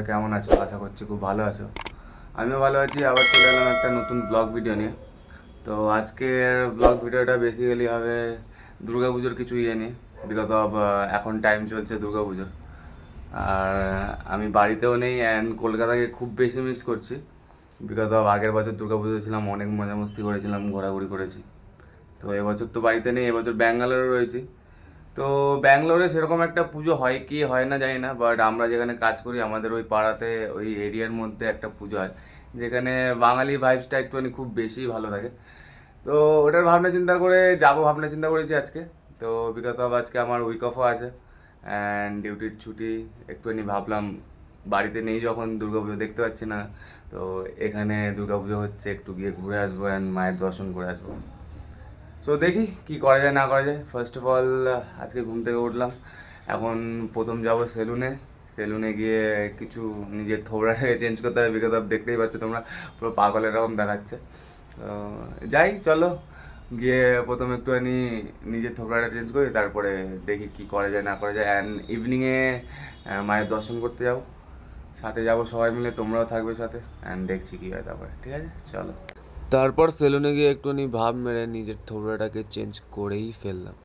কেমন আছো? আশা করছি খুব ভালো আছো। আমিও ভালো আছি। আবার চলে এলাম একটা নতুন ব্লগ ভিডিও নিয়ে। তো আজকের ব্লগ ভিডিওটা বেসিক্যালি হবে দুর্গাপুজোর কিছু নিয়ে, বিকজ অফ এখন টাইম চলছে দুর্গাপুজোর। আর আমি বাড়িতেও নেই অ্যান্ড কলকাতাকে খুব বেশি মিস করছি, বিকজ অফ আগের বছর দুর্গাপুজো ছিলাম, অনেক মজা মস্তি করেছিলাম, ঘোরাঘুরি করেছি। তো এবছর তো বাড়িতে নেই, এবছর ব্যাঙ্গালোরে রয়েছি। তো ব্যাঙ্গালোরে সেরকম একটা পুজো হয় কি হয় না জানি না, বাট আমরা যেখানে কাজ করি আমাদের ওই পাড়াতে ওই এরিয়ার মধ্যে একটা পুজো হয়, যেখানে বাঙালি ভাইবসটা একটুখানি খুব বেশি ভালো থাকে। তো ওটার ভাবনা চিন্তা করে যাবো, ভাবনা চিন্তা করেছি আজকে। তো বিকজ অফ আজকে আমার উইক অফও আছে অ্যান্ড ডিউটির ছুটি, একটুখানি ভাবলাম বাড়িতে নেই যখন, দুর্গাপুজো দেখতে পাচ্ছি না, তো এখানে দুর্গাপুজো হচ্ছে, একটু গিয়ে ঘুরে আসবো অ্যান্ড মায়ের দর্শন করে আসবো। সো দেখি কি করা যায় না করা যায়। ফার্স্ট অফ অল আজকে ঘুম থেকে উঠলাম, এখন প্রথম যাব সেলুনে। সেলুনে গিয়ে কিছু নিজের থোবড়াটাকে চেঞ্জ করতে হবে, বিকজ অফ দেখতেই পাচ্ছ তোমরা পুরো পাগলের রকম দেখাচ্ছে। তো যাই, চলো গিয়ে প্রথম একটুখানি নিজের থোবড়াটা চেঞ্জ করি, তারপরে দেখি কি করা যায় না করা যায়। অ্যান্ড ইভিনিংয়ে মায়ের দর্শন করতে যাবো, সাথে যাবো সবাই মিলে, তোমরাও থাকবে সাথে, অ্যান্ড দেখছি কী হয় তারপরে। ঠিক আছে, চলো। তারপর সেলুনে গিয়ে একটুখানি ভাব মেরে নিজের থোবড়াটাকে চেঞ্জ করেই ফেললাম।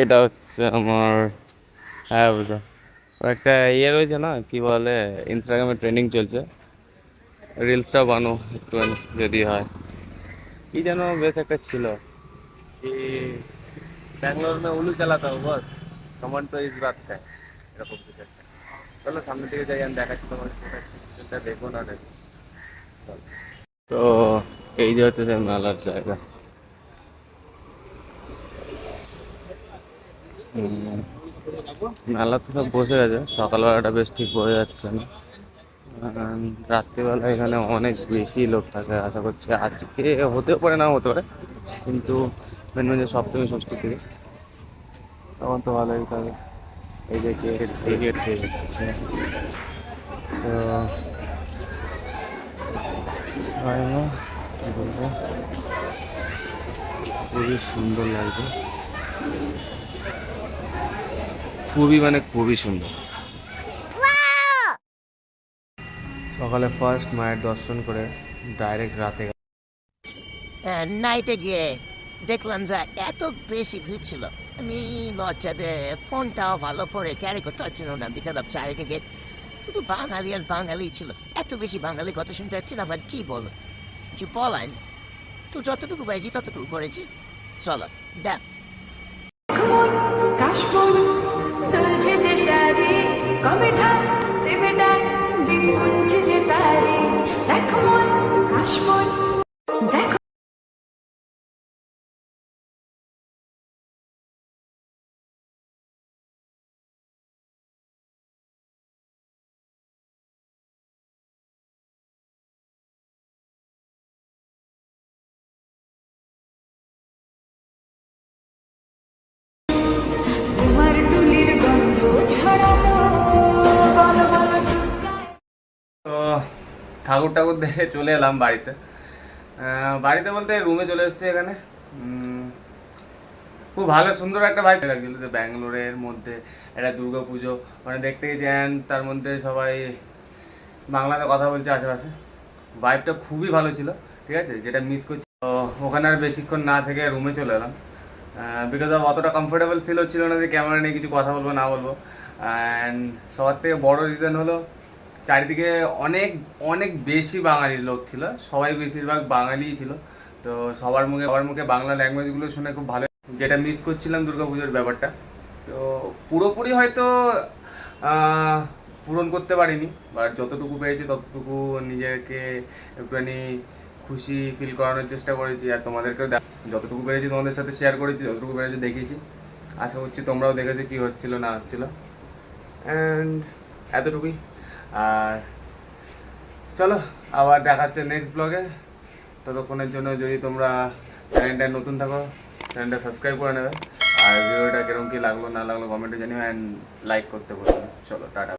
এটা হচ্ছে আমার, হ্যাঁ বুঝো, একটা ইয়ে রয়েছে না, কি বলে, ইনস্টাগ্রামে ট্রেন্ডিং চলছে, রিলসটাও বানো একটুখানি যদি হয়। কি যেন বেশ একটা ছিল কি, ব্যাঙ্গালোর মে উলু চালাতা হো বস, কমন তো ইস বাত হ্যায়, এরকম কিছু একটা। চলো সামনে দিকে যাই, আমি দেখাচ্ছি তোমার, সেটা দেখো না দেখো। তো এই যে হচ্ছে সেই মেলার জায়গা। মেলা তো সব বসে গেছে, সকালবেলাটা বেশ ঠিক বোঝা যাচ্ছে না। রাত্রিবেলা এখানে অনেক বেশি লোক থাকে, আশা করছি আজকে হতেও পারে না হতে পারে, কিন্তু মেন মেন যে সপ্তমী ষষ্ঠীর দিকে তখন তো ভালোই থাকে। এই যে গেট পেয়ে যাচ্ছে, তো ছয় মা, কি বলবো, খুবই সুন্দর লাগছে, খুবই মানে খুবই সুন্দর। সকালে ফার্স্ট মায়ের দর্শন করে ডাইরেক্ট রাতে নাইটে গিয়ে দেখলাম যে এত বেশি ভিড় ছিল, আমি লজ্জাতে ফোনটাও ভালো করে ক্যারি করতে পারছিল না, বিকজ অফ চারিদিকে শুধু বাঙালি আর বাঙালি ছিল। এত বেশি বাঙালি কথা শুনতে পাচ্ছিলাম, আর কি বলবো, কিছু বলার নেই। তো যতটুকু পেয়েছি ততটুকু করেছি। চলো দেখ। কাশফুল তুলছে যে শাড়ি, কবে ঠাক দেবে ডাক, দিন গুনছে যে তারি, দেখো মন কাশফুল, দেখো। তোমার তুলির গন্ধ ছড়ালো, বলো বলো দুর্গায়। তো ঠাকুর ঠাকুর দেখে চলে এলাম বাড়িতে। বাড়িতে বলতে রুমে চলে এসেছি এখানে। খুব ভালো সুন্দর একটা ভাইব লাগছিল যে ব্যাঙ্গালোরের মধ্যে একটা দুর্গা পুজো, মানে দেখতে গেছি অ্যান্ড তার মধ্যে সবাই বাংলাতে কথা বলছে আশেপাশে, ভাইবটা খুবই ভালো ছিল। ঠিক আছে, যেটা মিস করছি। তো ওখানে আর বেশিক্ষণ না থেকে রুমে চলে এলাম, বিকজ অফ অতটা কমফোর্টেবল ফিল হচ্ছিল না যে ক্যামেরা নিয়ে কিছু কথা বলবো না বলবো। অ্যান্ড সবার থেকে বড় রিজন হলো চারিদিকে অনেক অনেক বেশি বাঙালির লোক ছিল, সবাই বেশিরভাগ বাঙালিই ছিল। তো সবার মুখে বাংলা ল্যাঙ্গুয়েজগুলো শুনে খুব ভালো, যেটা মিস করছিলাম দুর্গাপুজোর ব্যাপারটা। তো পুরোপুরি হয়তো আহ, পূরণ করতে পারিনি, বাট যতটুকু পেরেছি ততটুকু নিজেকে একটুখানি খুশি ফিল করানোর চেষ্টা করেছি, আর তোমাদেরকেও যতটুকু পেরেছি তোমাদের সাথে শেয়ার করেছি, যতটুকু পেরেছি দেখিয়েছি। আশা করছি তোমরাও দেখেছো কী হচ্ছিল না হচ্ছিল, অ্যান্ড এতটুকুই। আর চলো আবার দেখাচ্ছে নেক্সট ব্লগে। ততক্ষণের জন্য যদি তোমরা চ্যানেলটায় নতুন থাকো, চ্যানেলটা সাবস্ক্রাইব করে নেবে, আর ভিডিওটা কিরকম কী লাগলো না লাগলো কমেন্টে জানিও, অ্যান্ড লাইক করতে বলবে। চলো টাটা।